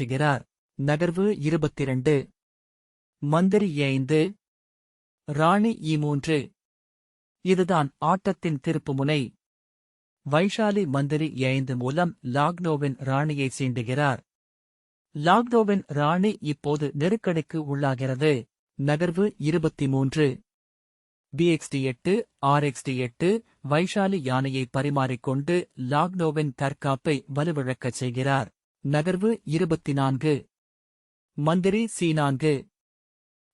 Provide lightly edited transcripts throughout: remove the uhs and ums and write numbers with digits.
மாற்றுகிறார். நகர்வு 22. மந்திரி E5 ராணி E3. இதுதான் ஆட்டத்தின் திருப்புமுனை. வைஷாலி மந்திரி E5 மூலம் லாக்னோவின் ராணியை சீண்டுகிறார். லாக்னோவின் ராணி இப்போது நெருக்கடிக்கு உள்ளாகிறது. நகர்வு 23. Bxd8 Rxd8 வைஷாலி யானையை பரிமாறிக்கொண்டு லாக்னோவின் தற்காப்பை வலுவிழக்கச் செய்கிறார். நகர்வு 24. மந்திரி C4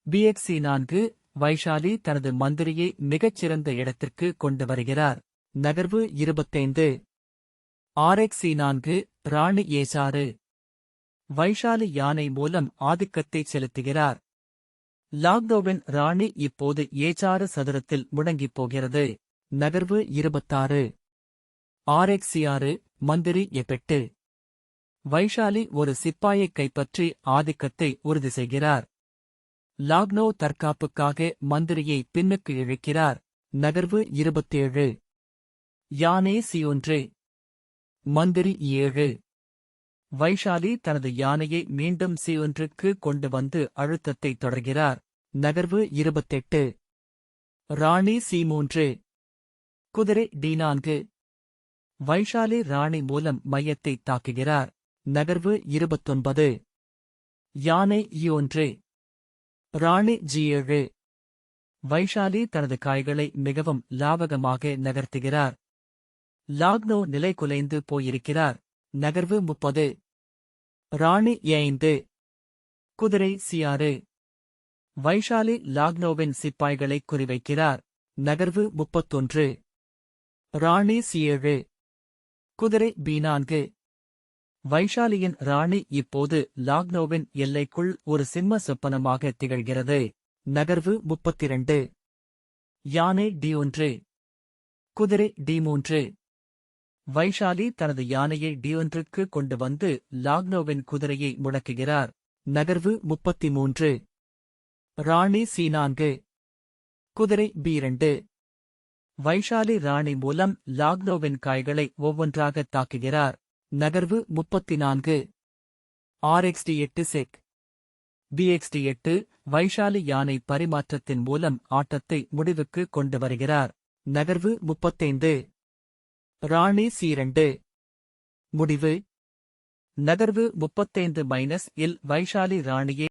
Bxc4 வைஷாலி தனது மந்திரியை மிகச்சிறந்த இடத்திற்கு கொண்டு வருகிறார். நகர்வு 25. Rxc4 ராணி E6 வைஷாலி யானை மூலம் ஆதிக்கத்தை செலுத்துகிறார். லாக்னோவின் ராணி இப்போது E6 சதுரத்தில் முடங்கிப் போகிறது. நகர்வு 26. Rxc6 மந்திரி E8 வைஷாலி ஒரு சிப்பாயைக் கைப்பற்றி ஆதிக்கத்தை உறுதி செய்கிறார். லாக்னோ தற்காப்புக்காக மந்திரியை பின்னுக்கு இழுக்கிறார். நகர்வு 27. யானை C1 மந்திரி E7 வைஷாலி தனது யானையை மீண்டும் C1க்கு கொண்டு வந்து அழுத்தத்தை தொடர்கிறார். நகர்வு 28. ராணி C3 குதிரை D4 வைஷாலி ராணி மூலம் மையத்தை தாக்குகிறார். நகர்வு 29. யானை E1 ராணி G7 வைஷாலி தனது காய்களை மிகவும் லாவகமாக நகர்த்துகிறார். லாக்னோ நிலை குலைந்து போயிருக்கிறார். நகர்வு 30. ராணி E5 குதிரை C6 வைஷாலி லாக்னோவின் சிப்பாய்களை குறிவைக்கிறார். நகர்வு 31. ராணி C7 குதிரை B4 வைஷாலியின் ராணி இப்போது லாக்னோவின் எல்லைக்குள் ஒரு சிம்ம சொப்பனமாக திகழ்கிறது. நகர்வு 32. யானை D1 குதிரை D3 வைஷாலி தனது யானையை D1க்கு கொண்டு வந்து லாக்னோவின் குதிரையை முடக்குகிறார். நகர்வு 33. ராணி C4 குதிரை B2 வைஷாலி ராணி மூலம் லாக்னோவின் காய்களை ஒவ்வொன்றாக தாக்குகிறார். நகர்வு 34. Rxd8 செக் Bxd8 வைஷாலி யானை பரிமாற்றத்தின் மூலம் ஆட்டத்தை முடிவுக்கு கொண்டு வருகிறார். நகர்வு 35. ராணி C2 முடிவு. நகர்வு 35 - இல் வைஷாலி ராணியை